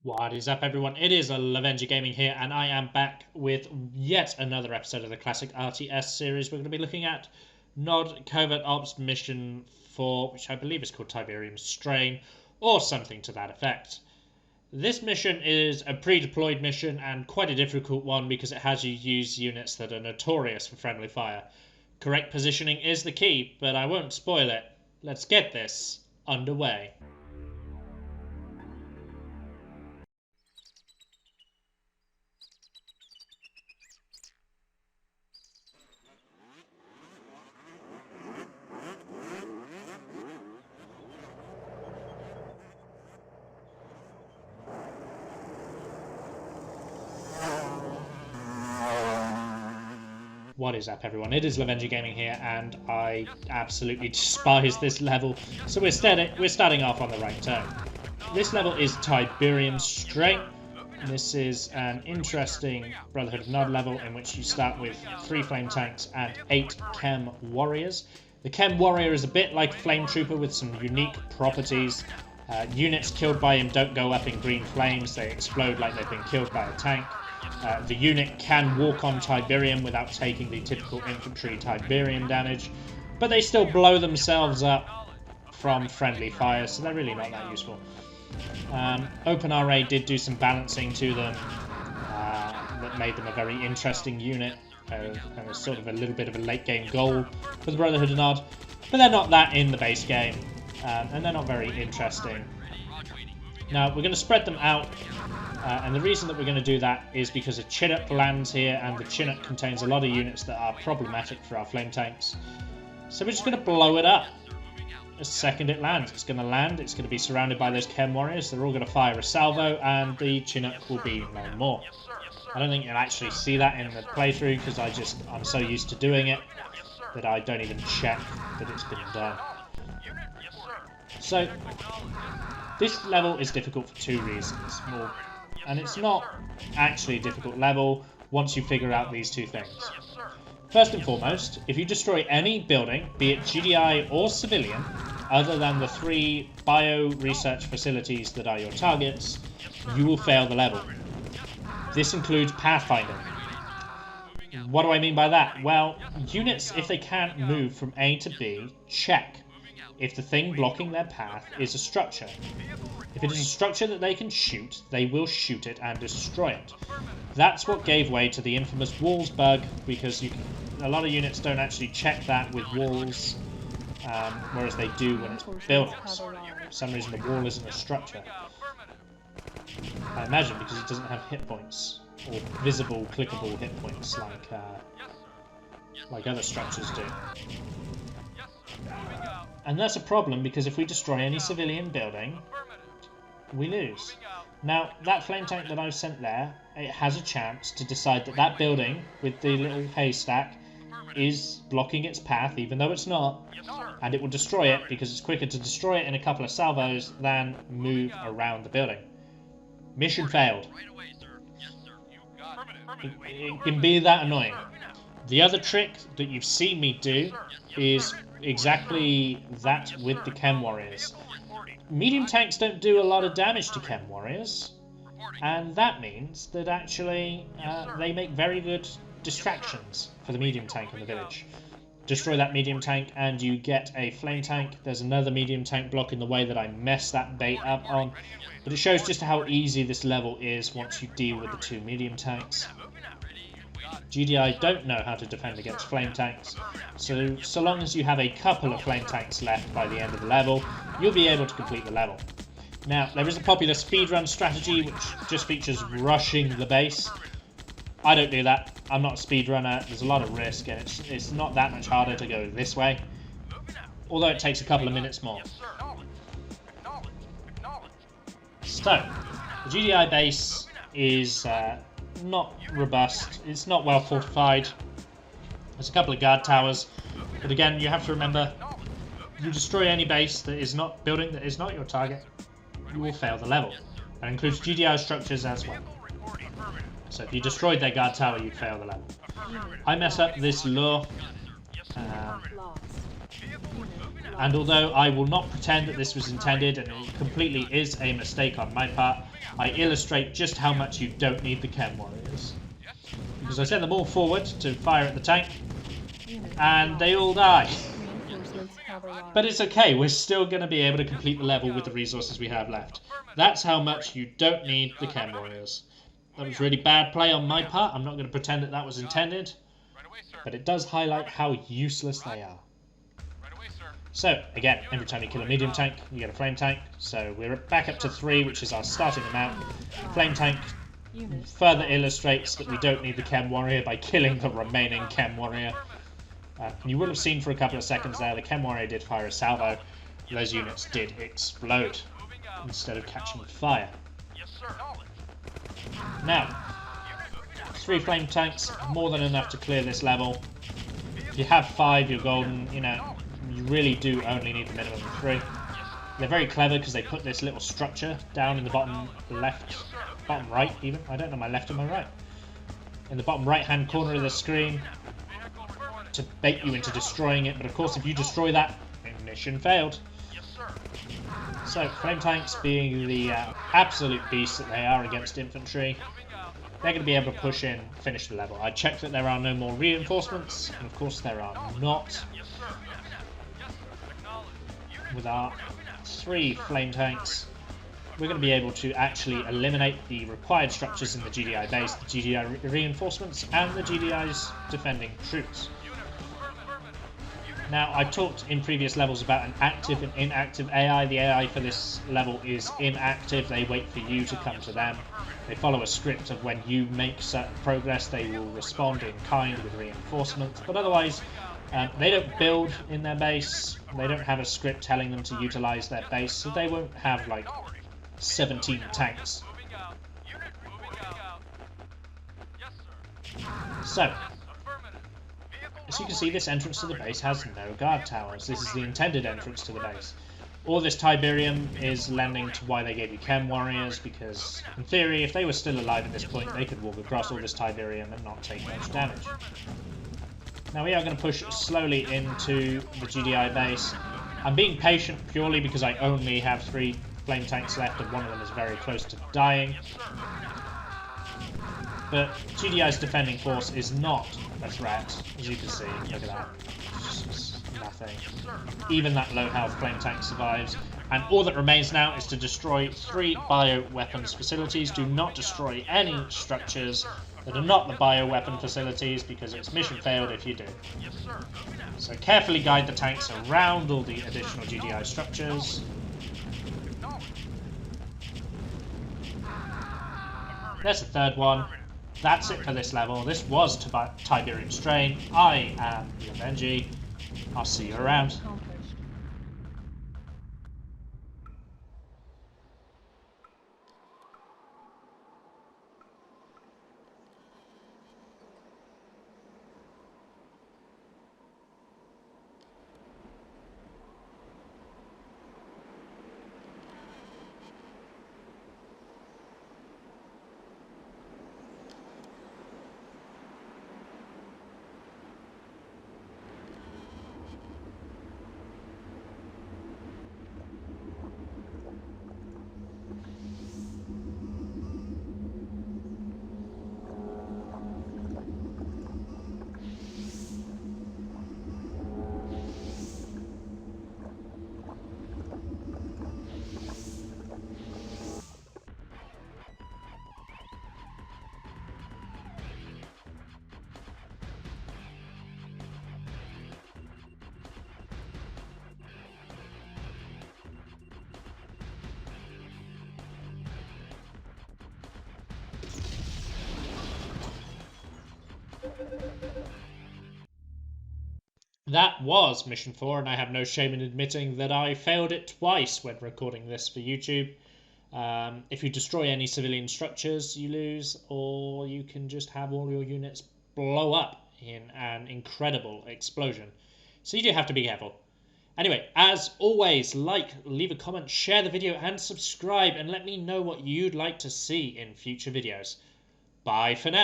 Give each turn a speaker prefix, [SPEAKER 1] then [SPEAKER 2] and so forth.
[SPEAKER 1] What is up, everyone? It is Lovenji Gaming here, and I am back with yet another episode of the classic RTS series. We're going to be looking at NOD Covert Ops Mission 4, which I believe is called Tiberium Strain, or something to that effect. This mission is a pre-deployed mission, and quite a difficult one because it has you use units that are notorious for friendly fire. Correct positioning is the key, but I won't spoil it. Let's get this underway. What is up, everyone? It is Lovenji Gaming here, and I absolutely despise this level, so we're starting off on the right turn. This level is Tiberium Strain. This is an interesting Brotherhood of Nod level in which you start with 3 flame tanks and 8 Chem Warriors. The Chem Warrior is a bit like a Flame Trooper with some unique properties. Units killed by him don't go up in green flames, they explode like they've been killed by a tank. The unit can walk on Tiberium without taking the typical infantry Tiberium damage, but they still blow themselves up from friendly fire, so they're really not that useful. OpenRA did do some balancing to them that made them a very interesting unit, and a sort of a little bit of a late game goal for the Brotherhood of Nod, but they're not that in the base game, and they're not very interesting. Now, we're going to spread them out. And the reason that we're going to do that is because a Chinook lands here, and the Chinook contains a lot of units that are problematic for our flame tanks. So we're just going to blow it up. The second it lands, it's going to be surrounded by those Chem Warriors. They're all going to fire a salvo, and the Chinook will be no more. I don't think you'll actually see that in the playthrough, because I'm so used to doing it that I don't even check that it's been done. So, this level is difficult for 2 reasons. Well, and it's not actually a difficult level once you figure out these 2 things. First and foremost, if you destroy any building, be it GDI or civilian, other than the 3 bio-research facilities that are your targets, you will fail the level. This includes pathfinding. What do I mean by that? Well, units, if they can't move from A to B, check if the thing blocking their path is a structure. If it is a structure that they can shoot, they will shoot it and destroy it. That's what gave way to the infamous walls bug, because a lot of units don't actually check that with walls, whereas they do when it's buildings. For some reason the wall isn't a structure. I imagine because it doesn't have hit points, or visible, clickable hit points like other structures do. And that's a problem, because if we destroy any civilian building, we lose. Now, that flame tank that I've sent there, it has a chance to decide that that building with the little haystack is blocking its path, even though it's not, and it will destroy it because it's quicker to destroy it in a couple of salvos than move around the building. Mission failed. It can be that annoying. The other trick that you've seen me do is exactly that with the Chem Warriors. Medium tanks don't do a lot of damage to Chem Warriors, and that means that actually they make very good distractions for the medium tank in the village. Destroy that medium tank and you get a flame tank. There's another medium tank blocking the way that I messed that bait up on, but it shows just how easy this level is once you deal with the 2 medium tanks. GDI don't know how to defend against flame tanks, so long as you have a couple of flame tanks left by the end of the level, you'll be able to complete the level. Now, there is a popular speedrun strategy which just features rushing the base. I don't do that. I'm not a speedrunner. There's a lot of risk, and it's not that much harder to go this way, although it takes a couple of minutes more. So, the GDI base is not robust, it's not well fortified. There's a couple of guard towers, but again, you have to remember, you destroy any base that is not building that is not your target, you will fail the level. That includes GDI structures as well. So if you destroyed their guard tower, you'd fail the level. I mess up this lure. And although I will not pretend that this was intended, and it completely is a mistake on my part, I illustrate just how much you don't need the Chem Warriors. Because I send them all forward to fire at the tank, and they all die. But it's okay, we're still going to be able to complete the level with the resources we have left. That's how much you don't need the Chem Warriors. That was really bad play on my part. I'm not going to pretend that that was intended, but it does highlight how useless they are. So, again, every time you kill a medium tank, you get a flame tank. So we're back up to 3, which is our starting amount. Flame tank further illustrates that we don't need the Chem Warrior by killing the remaining Chem Warrior. You will have seen for a couple of seconds there, the Chem Warrior did fire a salvo. Those units did explode instead of catching fire. Now, 3 flame tanks, more than enough to clear this level. If you have 5, you're golden. You know, you really do only need the minimum of 3. They're very clever because they put this little structure down in the bottom left, bottom right even. I don't know my left or my right. In the bottom right hand corner of the screen to bait you into destroying it. But of course, if you destroy that, mission failed. So, flame tanks being the absolute beasts that they are against infantry, they're going to be able to push in, finish the level. I checked that there are no more reinforcements, and of course there are not. With our 3 flame tanks, we're going to be able to actually eliminate the required structures in the GDI base, the GDI reinforcements, and the GDI's defending troops. Now, I've talked in previous levels about an active and inactive AI. The AI for this level is inactive. They wait for you to come to them. They follow a script of when you make certain progress, they will respond in kind with reinforcements. But otherwise, they don't build in their base. They don't have a script telling them to utilize their base, so they won't have like 17 tanks. So, as you can see, this entrance to the base has no guard towers. This is the intended entrance to the base. All this Tiberium is lending to why they gave you Chem Warriors, because in theory, if they were still alive at this point, they could walk across all this Tiberium and not take much damage. Now we are going to push slowly into the GDI base. I'm being patient purely because I only have 3 flame tanks left and one of them is very close to dying. But GDI's defending force is not a threat, as you can see. Look at that. Just nothing. Even that low health flame tank survives. And all that remains now is to destroy 3 bioweapons facilities. Do not destroy any structures that are not the bioweapon facilities, because it's mission failed if you do. So carefully guide the tanks around all the additional GDI structures. There's the 3rd one. That's it for this level. This was Tiberium Strain. I am Lovenji. I'll see you around. That was Mission 4, and I have no shame in admitting that I failed it twice when recording this for YouTube. If you destroy any civilian structures, you lose, or you can just have all your units blow up in an incredible explosion. So you do have to be careful. Anyway, as always, like, leave a comment, share the video, and subscribe, and let me know what you'd like to see in future videos. Bye for now.